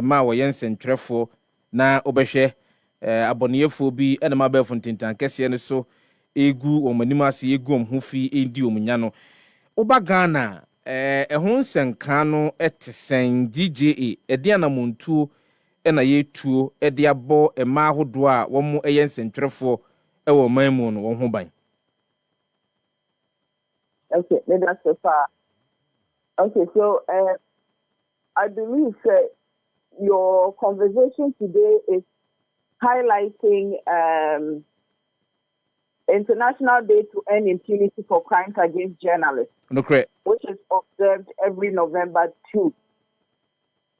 ma wo yensen trefo na obehwe aboneyefo bi ena ma be fontintan kese ne so egu wo manim ase egu omho fi endi omunya no oba Ghana ehun nsenka no etesen GJA edi anamontuo ena yetuo edi abo ema ahodo a wo mo yensen trefo ewo manmu no wo ho ban. Okay, that's so far. Okay, so I believe your conversation today is highlighting International Day to End Impunity for Crimes Against Journalists. No, correct. Which is observed every November 2.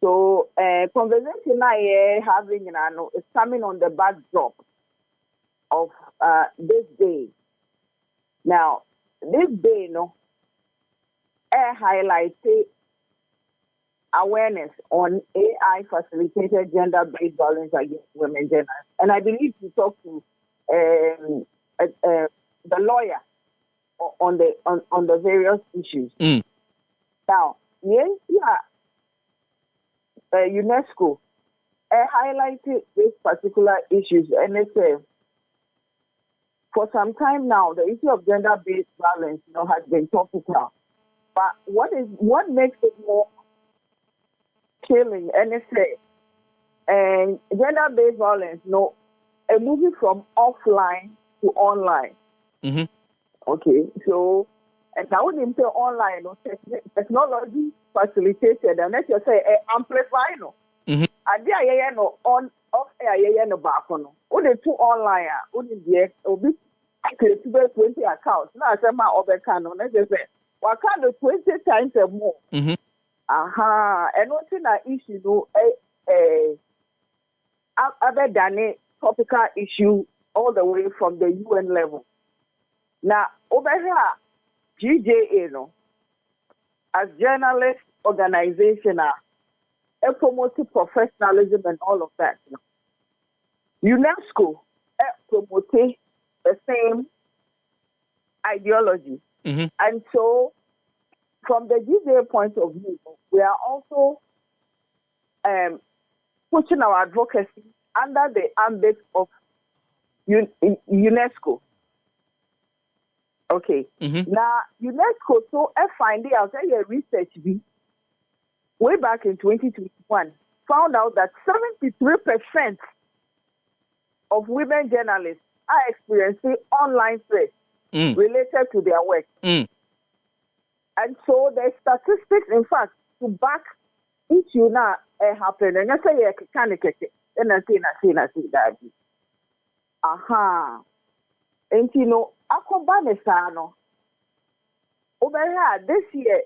So, conversation I having is coming on the backdrop of this day. Now, this day, highlighted awareness on AI facilitated gender-based violence against women journalists. And I believe you talked to the lawyer on the various issues. Now, UNESCO highlighted these particular issues, and it says for some time now the issue of gender-based violence, has been topical. But what makes it more killing, and it says, and gender-based violence, a moving from offline to online. Mm-hmm. Okay, so and I wouldn't say online, technology facilitated, and let's just say amplify, Mm-hmm. And there, on off air, back on. What the two online, what the be 20 accounts. Now, I say my other canon, let's just say, what kind of 20 times or more? Mm-hmm. And what's in that issue, other than a topical issue all the way from the UN level. Now, over here, GJA, as journalist organization, promoting professionalism and all of that. UNESCO promoting the same ideology. Mm-hmm. And so, from the GJA point of view, we are also pushing our advocacy under the ambit of UNESCO. Okay. Mm-hmm. Now, UNESCO, so I find it out a research way back in 2021 found out that 73% of women journalists are experiencing online threats related to their work. And so the statistics, in fact, to back issue now happen. And I say, and I say that. And Akobanesano over here this year,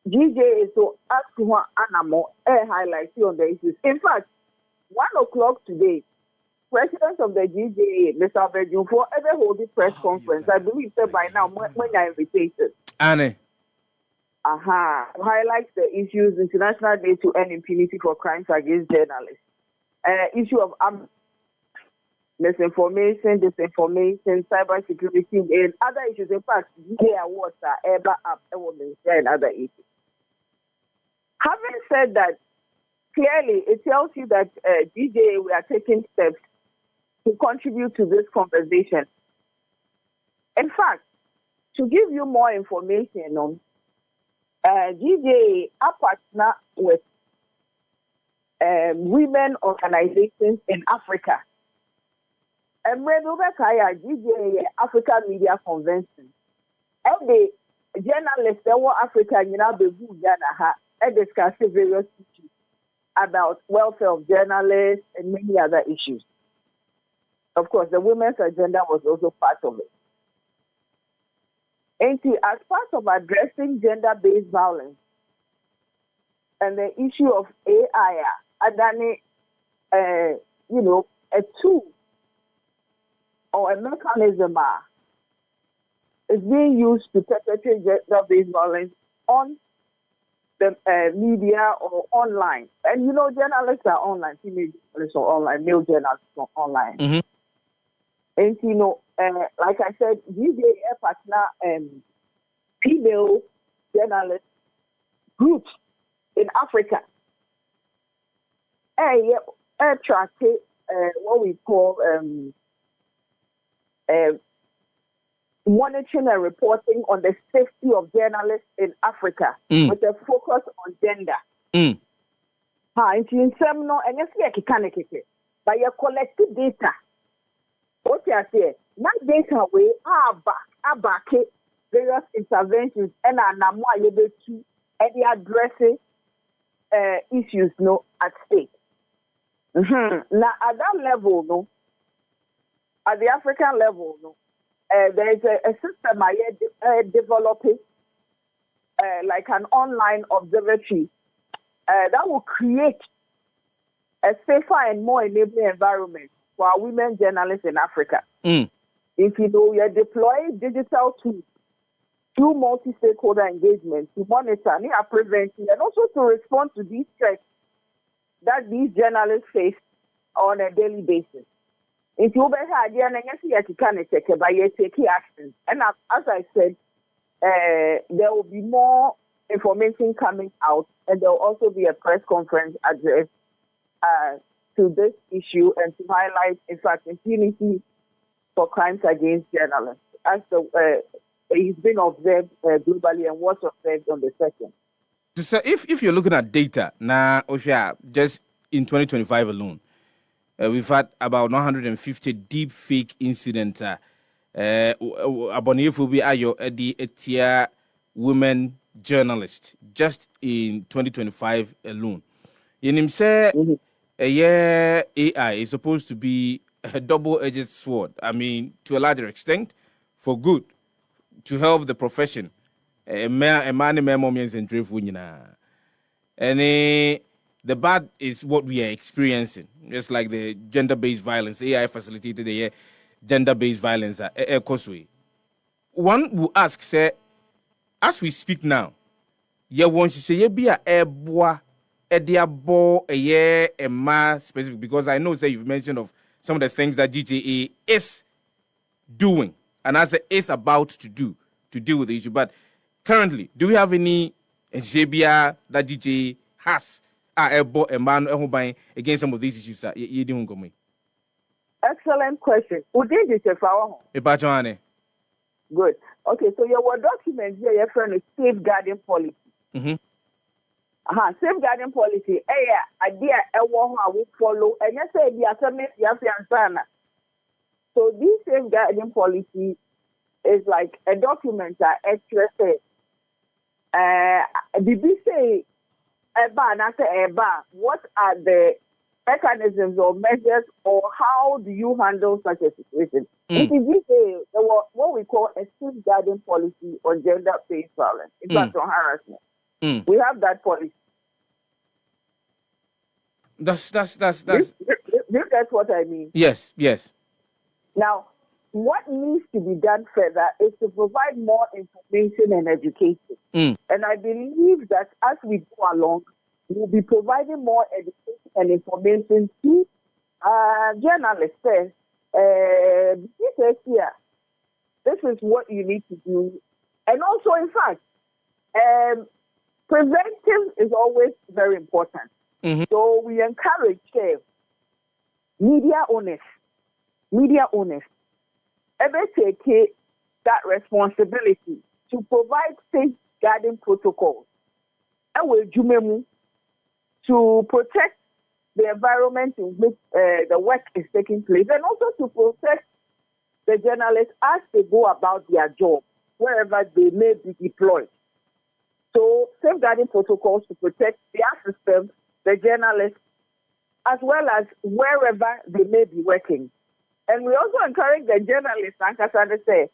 GJ is so active animal highlights on the issues. In fact, 1:00 today, President of the GJA, Mr. Abedin, for ever holding press conference. I believe that by now, when I invited. Annie. Highlights the issues International Day to End Impunity for Crimes Against Journalists. Issue of misinformation, disinformation, cybersecurity, and other issues. In fact, GJA awards are ever up and other issues. Having said that, clearly it tells you that GJA, we are taking steps to contribute to this conversation. In fact, to give you more information on GJA, our partner with women organizations in Africa. And when Rebecca Ekpe, GJA Africa Media Convention, and the journalists that were African, and discuss various issues about welfare of journalists and many other issues. Of course, the women's agenda was also part of it. And as part of addressing gender-based violence and the issue of AI, a tool or a mechanism is being used to perpetrate gender-based violence on the media or online. And journalists are online, female journalists are online, male journalists are online. Mm-hmm. And like I said, GJA partner female journalist groups in Africa. track what we call monitoring and reporting on the safety of journalists in Africa with a focus on gender. In some no, and yes, but you collect data. What you say? Not data we are back various interventions and are now able to addressing issues no at stake. Now at that level, no, at the African level, no, there is a system I developing like an online observatory that will create a safer and more enabling environment for our women journalists in Africa. If you know, we are deploying digital tools through multi-stakeholder engagement to monitor, preventing, and also to respond to these threats that these journalists face on a daily basis. If you have idea, you can take action. And as I said, there will be more information coming out, and there will also be a press conference address to this issue and to highlight, in fact, impunity for crimes against journalists, as it's been observed globally and was observed on the second. So if you're looking at data now, Osha, just in 2025 alone, we've had about 150 deep fake incidents. Abonyefobi ayo etia women journalists just in 2025 alone. Yenim say AI is supposed to be a double-edged sword. I mean, to a larger extent, for good, to help the profession. And the bad is what we are experiencing, just like the gender-based violence. AI facilitated the gender-based violence. One will ask, say, as we speak now, you want to say, be a boy, a dear boy, a year, a ma specific, because I know, say, you've mentioned of some of the things that GJA is doing, and as it is about to do to deal with the issue. But currently, do we have any JBA that GJA has a man against some of these issues? Excellent question. Good. Okay, so your document here, your friend is safeguarding policy. Safeguarding policy. Idea I will follow, and you say the assembly answer. So this safeguarding policy is like a document that actually says, did we say what are the mechanisms or measures, or how do you handle such a situation? It is what we call a safeguarding policy on gender-based violence, in fact, on harassment. We have that policy. That's. That's what I mean. Yes. Now, what needs to be done further is to provide more information and education. And I believe that as we go along, we'll be providing more education and information to journalists. This is what you need to do. And also, in fact, preventive is always very important. So we encourage media owners, ever take that responsibility to provide safeguarding protocols to protect the environment in which the work is taking place, and also to protect the journalists as they go about their job, wherever they may be deployed. So safeguarding protocols to protect their systems, the journalists, as well as wherever they may be working. And we also encourage the journalists, like I say,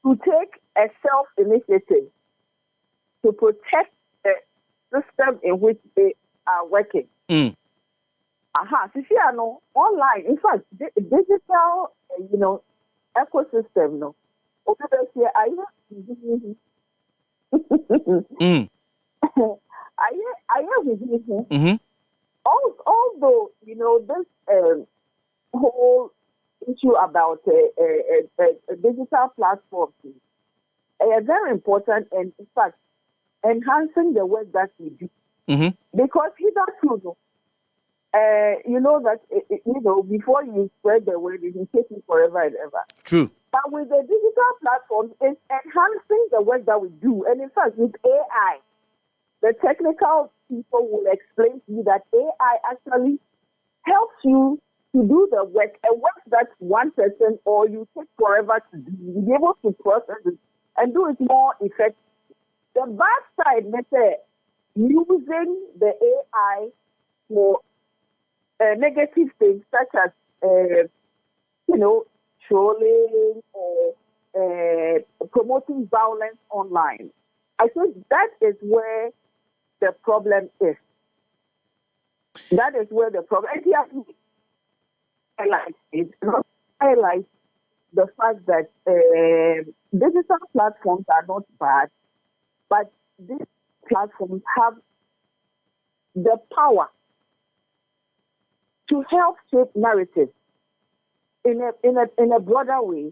to take a self-initiative to protect the system in which they are working. Online, in fact, digital, ecosystem, no. Although, this whole issue about a digital platform is very important, and in fact, enhancing the work that we do. Because you know that before you spread the word, it will take you forever and ever. True. But with the digital platforms, it's enhancing the work that we do. And in fact, with AI, the technical people will explain to you that AI actually helps you to do the work, a work that one person or you take forever to do. You'll be able to process it and do it more effectively. The bad side, let's say, using the AI for negative things such as, trolling or promoting violence online. I think that is where the problem is. That is where the problem is. Highlight the fact that digital platforms are not bad, but these platforms have the power to help shape narratives in a broader way,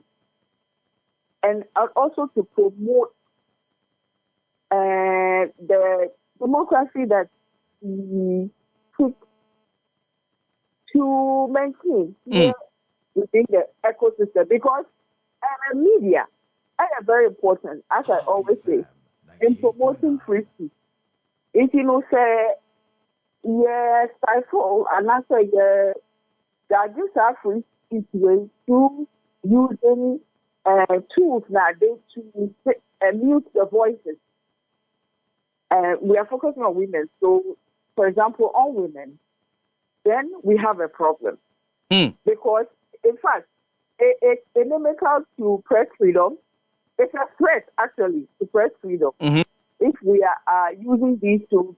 and also to promote the democracy that we seek to maintain within the ecosystem. Because media are very important, as I always say, in promoting free speech. If say, stifle and answer, that these are free speech ways to using tools nowadays to mute the voices. We are focusing on women. So, for example, on women, then we have a problem. Because, in fact, it's inimical to press freedom. It's a threat, actually, to press freedom. If we are using these tools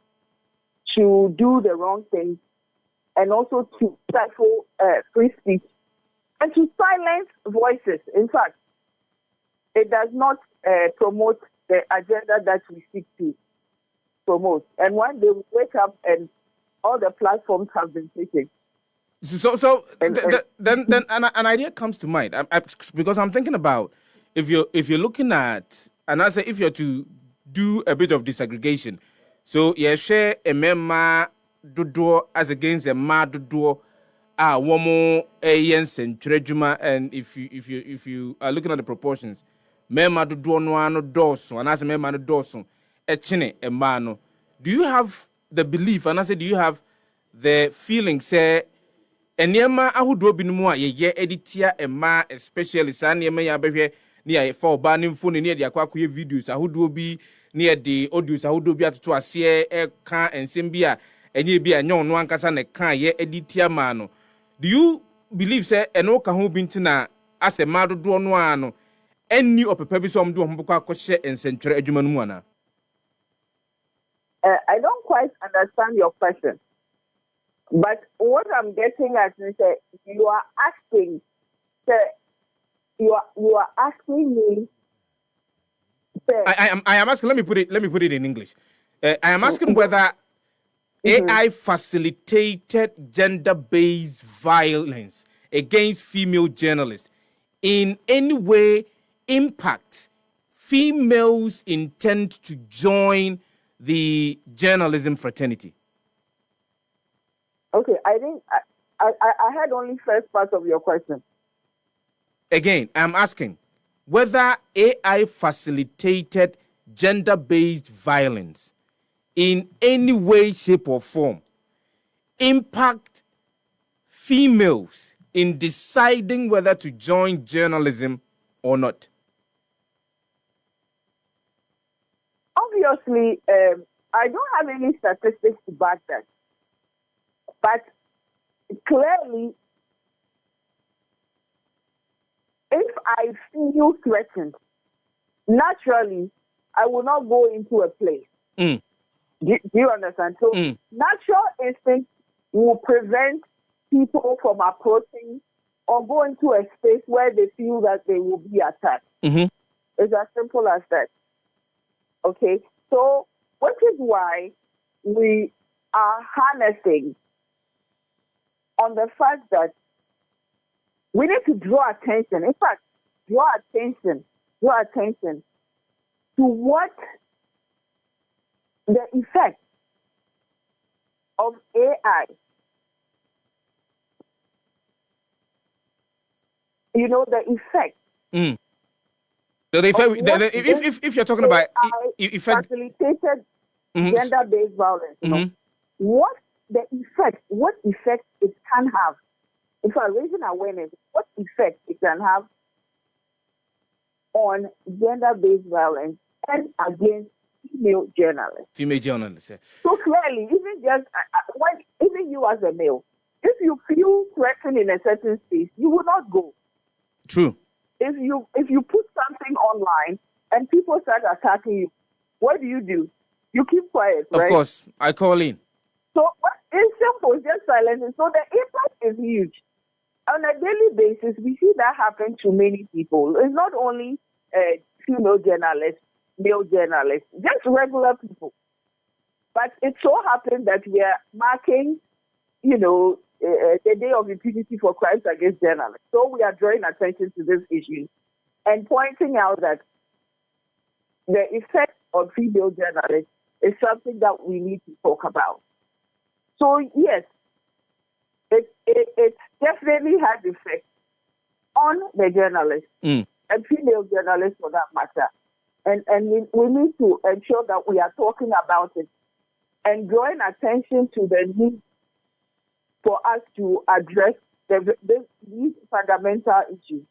to do the wrong things and also to stifle free speech and to silence voices. In fact, it does not promote the agenda that we seek to promote. And one day we wake up and all the platforms have been taken. Then an idea comes to mind because I'm thinking about if you're looking at, and I say if you're to do a bit of disaggregation, so you share a member dodo as against a ma dodo womo a and if you are looking at the proportions, member dodo no doso and as a member no doso a chine a mano. Do you have the belief, and I say do you have the feeling say enema ahodo binumu a ye editia ema especially san niema ya behwe ne ya fa oba ne phone ne de akwakoye videos ahodo bi ne de audios ahodo bi atoto ase ka ensem bi a enye bi a nyon no ankasa ne ka ye editia ma no. Do you believe say eno ka ho bi ntina ase ma dodo no ano enni opepa bi so omdo hombokwa akɔhye ensentre adwuma no mu ana? I don't quite understand your question. But what I'm getting at is that you are asking me. I am asking. Let me put it in English. I am asking whether AI facilitated gender-based violence against female journalists in any way impact females' intent to join the journalism fraternity. Okay, I had only first part of your question. Again, I'm asking whether AI facilitated gender-based violence in any way, shape, or form impact females in deciding whether to join journalism or not. Obviously, I don't have any statistics to back that. But clearly, if I feel threatened, naturally, I will not go into a place. Do you understand? So, natural instinct will prevent people from approaching or going to a space where they feel that they will be attacked. It's as simple as that. Okay? So, which is why we are harnessing on the fact that we need to draw attention. In fact, draw attention to what the effect of AI the effect. Mm. So the effect, if you're talking about effect, facilitated gender-based violence, what effect it can have. If I'm raising awareness, what effect it can have on gender-based violence and against female journalists. Yeah. So clearly, even you as a male, if you feel threatened in a certain space, you will not go. True. If you put something online and people start attacking you, what do? You keep quiet, right? Of course, I call in. So it's simple, just silence. So the impact is huge. On a daily basis, we see that happen to many people. It's not only female journalists, male journalists, just regular people. But it so happened that we are marking, the Day of Impunity for Crimes Against Journalists. So we are drawing attention to this issue and pointing out that the effect on female journalists is something that we need to talk about. So yes, it definitely has effect on the journalists and female journalists for that matter. And we need to ensure that we are talking about it and drawing attention to the need for us to address these fundamental issues.